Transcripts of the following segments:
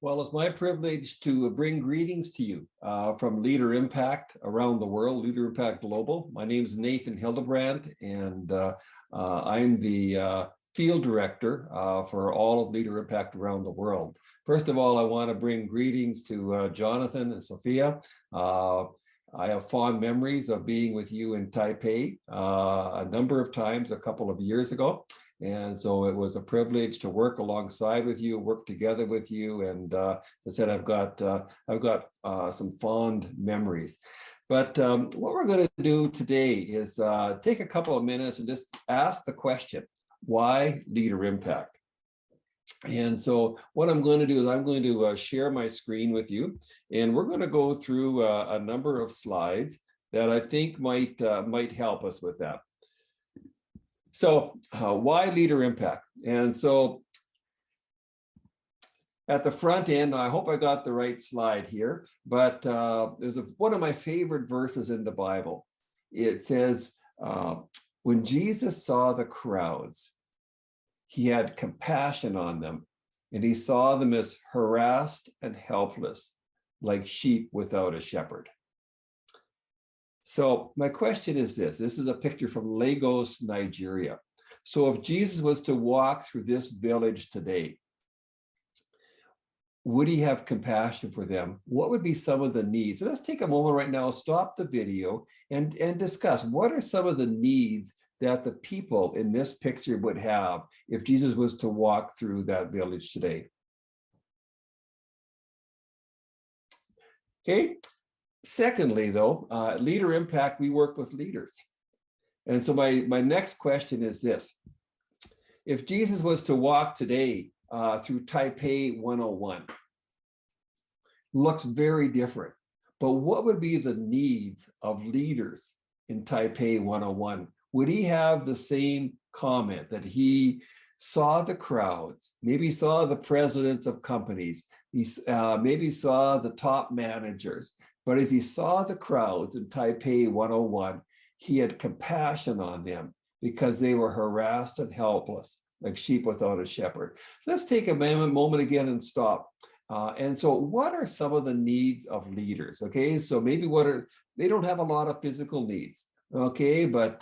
Well, it's my privilege to bring greetings to you from LeaderImpact around the world, LeaderImpact Global. My name is Nathan Hilderbrandt, and I'm the field director for all of LeaderImpact around the world. First of all, I want to bring greetings to Jonathan and Sophia. I have fond memories of being with you in Taipei a number of times a couple of years ago. And so it was a privilege to work alongside with you, work together with you. And as I said, I've got some fond memories. But what we're going to do today is take a couple of minutes and just ask the question, why LeaderImpact? And so what I'm going to do is I'm going to share my screen with you, and we're going to go through a number of slides that I think might help us with that. So why LeaderImpact? And so at the front end, I hope I got the right slide here, but there's one of my favorite verses in the Bible. It says, when Jesus saw the crowds, he had compassion on them, and he saw them as harassed and helpless, like sheep without a shepherd. So my question is this is a picture from Lagos, Nigeria. So if Jesus was to walk through this village today, would he have compassion for them? What would be some of the needs? So let's take a moment right now, stop the video and discuss what are some of the needs that the people in this picture would have if Jesus was to walk through that village today. Okay. Secondly, though, LeaderImpact, we work with leaders. And so my next question is this. If Jesus was to walk today through Taipei 101, looks very different, but what would be the needs of leaders in Taipei 101? Would he have the same comment that he saw the crowds, maybe saw the presidents of companies, he maybe saw the top managers, but as he saw the crowds in Taipei 101, he had compassion on them because they were harassed and helpless, like sheep without a shepherd. Let's take a moment again and stop. And so what are some of the needs of leaders? Okay, so maybe they don't have a lot of physical needs, okay, but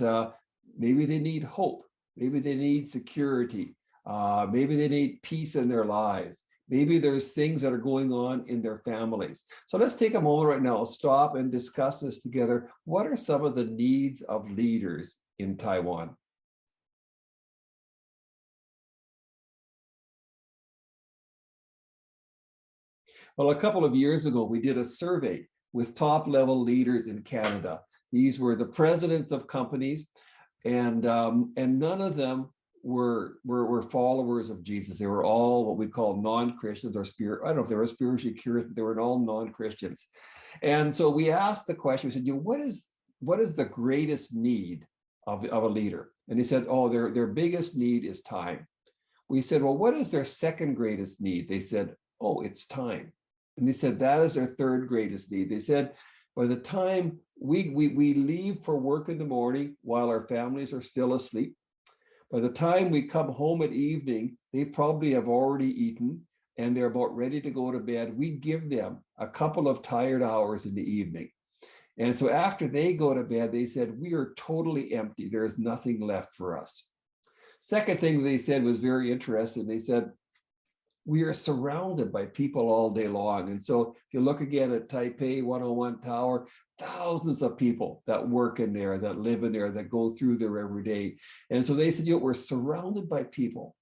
maybe they need hope. Maybe they need security. Maybe they need peace in their lives. Maybe there's things that are going on in their families. So let's take a moment right now, stop and discuss this together. What are some of the needs of leaders in Taiwan? Well, a couple of years ago, we did a survey with top-level leaders in Canada. These were the presidents of companies, and none of them were followers of Jesus. They were all what we call non-Christians or I don't know if they were spiritually curious, but they were all non-Christians. And so we asked the question, we said, what is the greatest need of a leader? And they said, oh, their biggest need is time. We said, well, what is their second greatest need? They said, oh, it's time. And they said, that is their third greatest need. They said, by the time we leave for work in the morning while our families are still asleep, by the time we come home at evening, they probably have already eaten and they're about ready to go to bed. We give them a couple of tired hours in the evening. And so after they go to bed, they said, we are totally empty. There is nothing left for us. Second thing they said was very interesting. They said, we are surrounded by people all day long. And so if you look again at Taipei 101 Tower, thousands of people that work in there, that live in there, that go through there every day. And so they said, we're surrounded by people.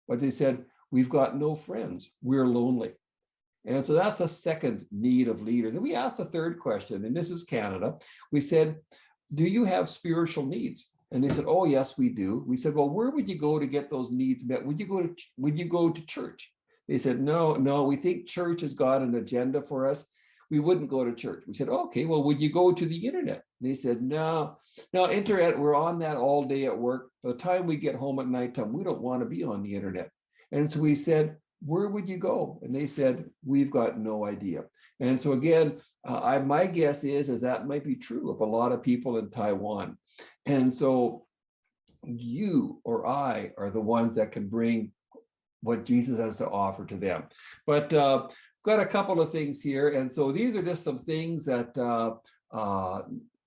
But they said, we've got no friends. We're lonely. And so that's a second need of leaders. And we asked a third question, and this is Canada. We said, do you have spiritual needs? And they said, oh, yes, we do. We said, well, where would you go to get those needs met? Would you go to church? They said, no, we think church has got an agenda for us. We wouldn't go to church. We said, okay, well, would you go to the internet? And they said, no, internet, we're on that all day at work. By the time we get home at nighttime, we don't want to be on the internet. And so we said, where would you go? And they said, we've got no idea. And so again, my guess is that might be true of a lot of people in Taiwan. And so you or I are the ones that can bring what Jesus has to offer to them. But got a couple of things here. And so these are just some things that,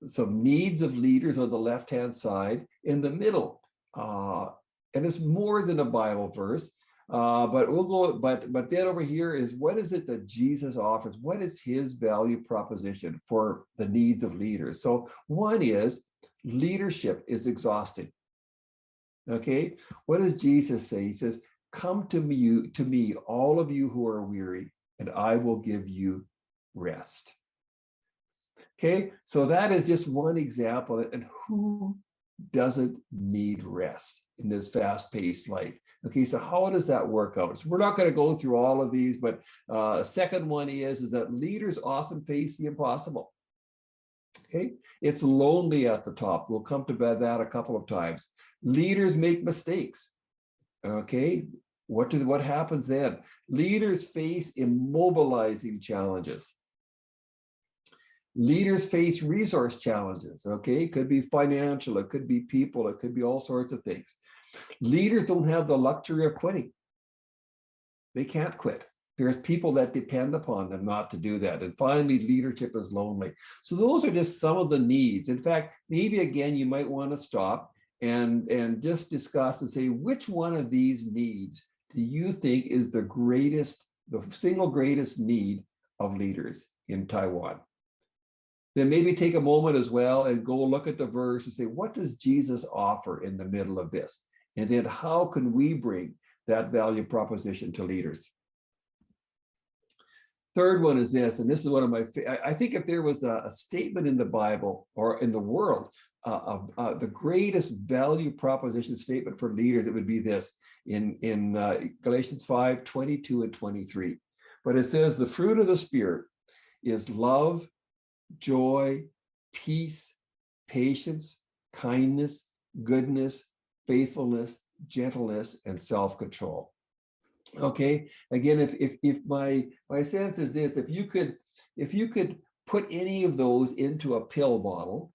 some needs of leaders on the left-hand side. In the middle, and it's more than a Bible verse, but we'll go, but then over here is, what is it that Jesus offers? What is his value proposition for the needs of leaders? So one is, leadership is exhausting. Okay, what does Jesus say? He says, come to me, all of you who are weary, and I will give you rest. Okay, so that is just one example. And who doesn't need rest in this fast-paced life? Okay, so how does that work out? So we're not going to go through all of these, but second one is that leaders often face the impossible. Okay, it's lonely at the top. We'll come to that a couple of times. Leaders make mistakes. Okay, what happens then? Leaders face immobilizing challenges. Leaders face resource challenges. Okay, it could be financial, it could be people, it could be all sorts of things. Leaders don't have the luxury of quitting. They can't quit. There's people that depend upon them not to do that. And finally, leadership is lonely. So those are just some of the needs. In fact, maybe again, you might want to stop and just discuss and say, which one of these needs do you think is the single greatest need of leaders in Taiwan? Then maybe take a moment as well and go look at the verse and say, what does Jesus offer in the middle of this? And then how can we bring that value proposition to leaders? Third one is this, and this is one of my, I think if there was a statement in the Bible or in the world, the greatest value proposition statement for leaders, it would be this in Galatians 5, 22 and 23. But it says, the fruit of the Spirit is love, joy, peace, patience, kindness, goodness, faithfulness, gentleness, and self-control. Okay, again, if my sense is this, if you could put any of those into a pill bottle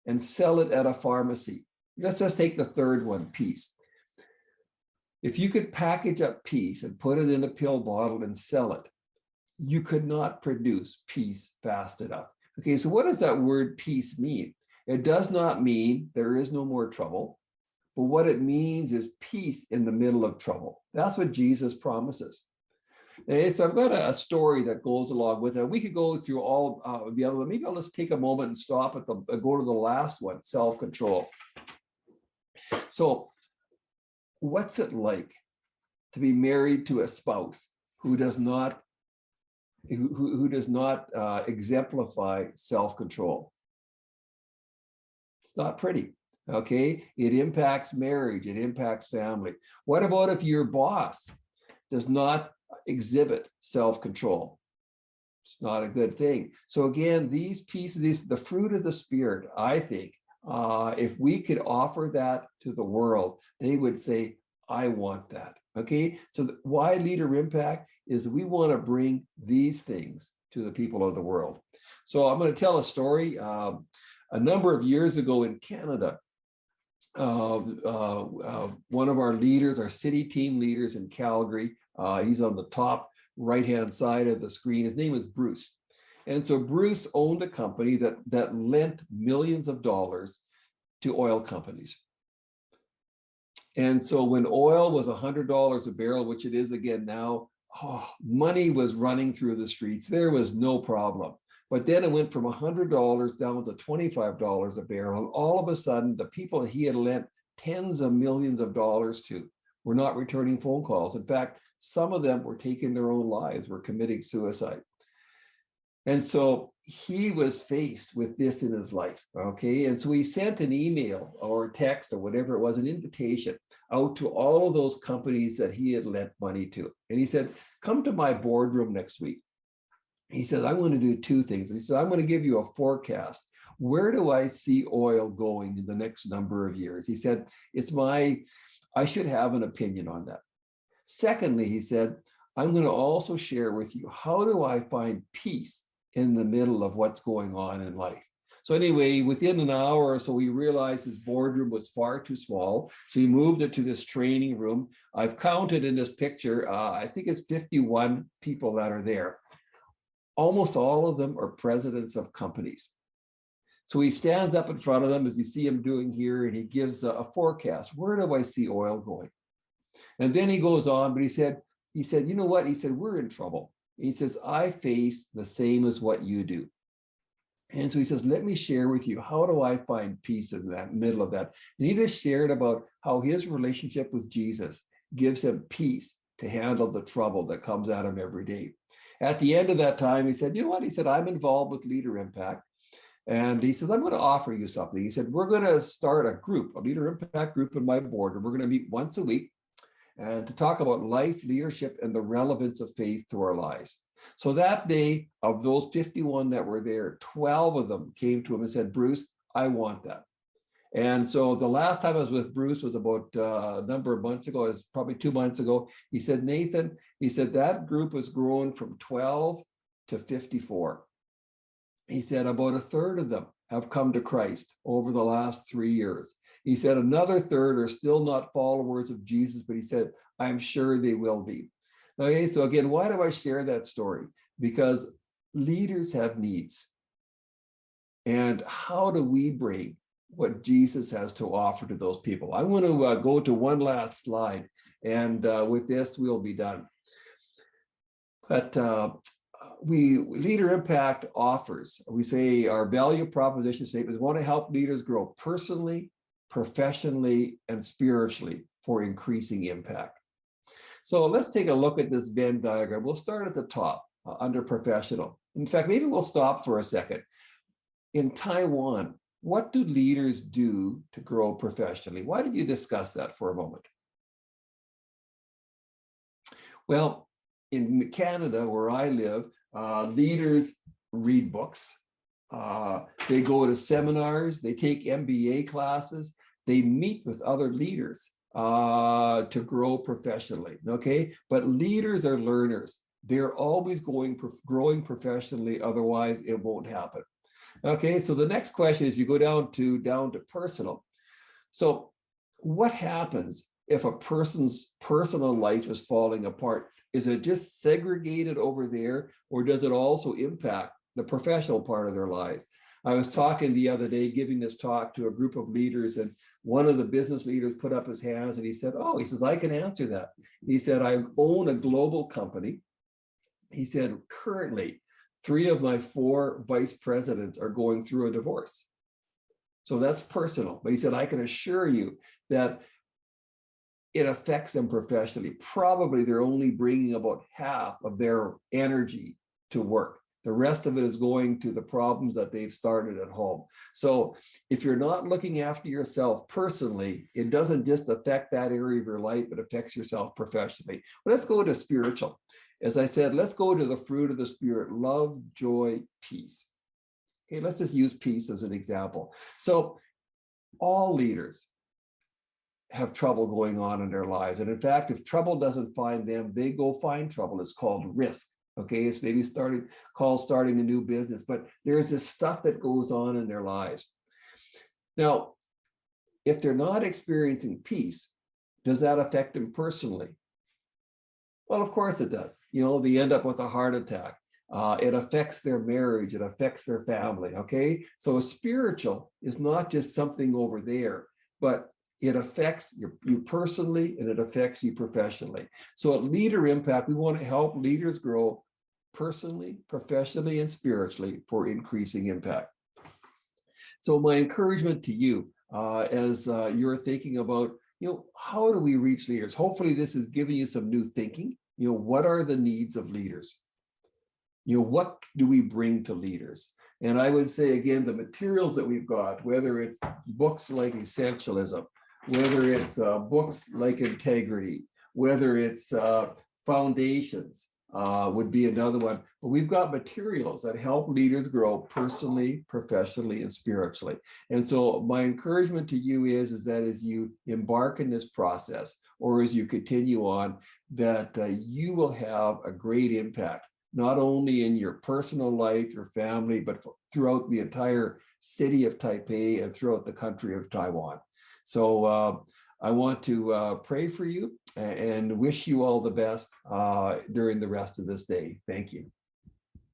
and sell it at a pharmacy, let's just take the third one, peace. If you could package up peace and put it in a pill bottle and sell it, you could not produce peace fast enough. Okay, so what does that word peace mean? It does not mean there is no more trouble, but what it means is peace in the middle of trouble. That's what Jesus promises. Okay, so I've got a story that goes along with it. We could go through all the other, maybe I'll just take a moment and stop at go to the last one, self-control. So what's it like to be married to a spouse who does not exemplify self-control? It's not pretty, okay? It impacts marriage, it impacts family. What about if your boss does not exhibit self-control? It's not a good thing. So again, these pieces, the fruit of the Spirit, I think, if we could offer that to the world, they would say, I want that, okay? So why LeaderImpact is we want to bring these things to the people of the world. So I'm going to tell a story. A number of years ago in Canada, one of our leaders, our city team leaders in Calgary, he's on the top right-hand side of the screen. His name is Bruce. And so Bruce owned a company that lent millions of dollars to oil companies. And so when oil was $100 a barrel, which it is again now, money was running through the streets. There was no problem. But then it went from $100 down to $25 a barrel. And all of a sudden, the people that he had lent tens of millions of dollars to were not returning phone calls. In fact, some of them were taking their own lives, were committing suicide. And so he was faced with this in his life, okay? And so he sent an email or a text or whatever it was, an invitation out to all of those companies that he had lent money to. And he said, come to my boardroom next week. He says, I want to do two things. He said, I'm going to give you a forecast. Where do I see oil going in the next number of years? He said, I should have an opinion on that. Secondly, he said, I'm going to also share with you, how do I find peace in the middle of what's going on in life? So anyway, within an hour or so, he realized his boardroom was far too small. So he moved it to this training room. I've counted in this picture, I think it's 51 people that are there. Almost all of them are presidents of companies. So he stands up in front of them, as you see him doing here, and he gives a forecast. Where do I see oil going? And then he goes on, but he said, you know what? He said, we're in trouble. He says, I face the same as what you do. And so he says, let me share with you, how do I find peace in that middle of that? And he just shared about how his relationship with Jesus gives him peace to handle the trouble that comes at him every day. At the end of that time, he said, you know what? He said, I'm involved with LeaderImpact. And he says, I'm going to offer you something. He said, we're going to start a group, a LeaderImpact group in my board, and we're going to meet once a week and to talk about life, leadership, and the relevance of faith to our lives. So that day, of those 51 that were there, 12 of them came to him and said, Bruce, I want that. And so the last time I was with Bruce was about a number of months ago. It was probably 2 months ago. He said, Nathan, he said, that group has grown from 12 to 54. He said about a third of them have come to Christ over the last 3 years. He said another third are still not followers of Jesus, but he said, I'm sure they will be. Okay, so again, why do I share that story? Because leaders have needs. And how do we bring what Jesus has to offer to those people? I want to go to one last slide, and with this, we'll be done. But LeaderImpact offers, we say our value proposition statement is we want to help leaders grow personally, professionally, and spiritually for increasing impact. So let's take a look at this Venn diagram. We'll start at the top under professional. In fact, maybe we'll stop for a second. In Taiwan, what do leaders do to grow professionally? Why don't you discuss that for a moment? Well, in Canada, where I live, leaders read books. They go to seminars. They take MBA classes. They meet with other leaders to grow professionally, okay? But leaders are learners. They're always growing professionally, otherwise it won't happen. Okay, so the next question is you go down to personal. So what happens if a person's personal life is falling apart? Is it just segregated over there, or does it also impact the professional part of their lives? I was talking the other day, giving this talk to a group of leaders, and one of the business leaders put up his hands and he said, oh, he says, I can answer that. He said, I own a global company. He said, currently, 3 of my 4 vice presidents are going through a divorce. So that's personal. But he said, I can assure you that it affects them professionally. Probably they're only bringing about half of their energy to work. The rest of it is going to the problems that they've started at home. So if you're not looking after yourself personally, it doesn't just affect that area of your life, it affects yourself professionally. But let's go to spiritual. As I said, let's go to the fruit of the Spirit: love, joy, peace. Okay, let's just use peace as an example. So all leaders have trouble going on in their lives. And in fact, if trouble doesn't find them, they go find trouble. It's called risk. Okay, it's maybe starting a new business, but there's this stuff that goes on in their lives. Now, if they're not experiencing peace, does that affect them personally? Well, of course it does. You know, they end up with a heart attack. It affects their marriage. It affects their family. Okay, so spiritual is not just something over there, but it affects you personally, and it affects you professionally. So at LeaderImpact, we want to help leaders grow personally, professionally, and spiritually for increasing impact. So my encouragement to you, as you're thinking about, how do we reach leaders? Hopefully this is giving you some new thinking. What are the needs of leaders? What do we bring to leaders? And I would say, again, the materials that we've got, whether it's books like Essentialism, whether it's books like Integrity, whether it's Foundations, would be another one. But we've got materials that help leaders grow personally, professionally, and spiritually. And so my encouragement to you is that as you embark in this process, or as you continue on, that you will have a great impact, not only in your personal life, your family, but throughout the entire city of Taipei and throughout the country of Taiwan. So I want to pray for you and wish you all the best during the rest of this day. Thank you.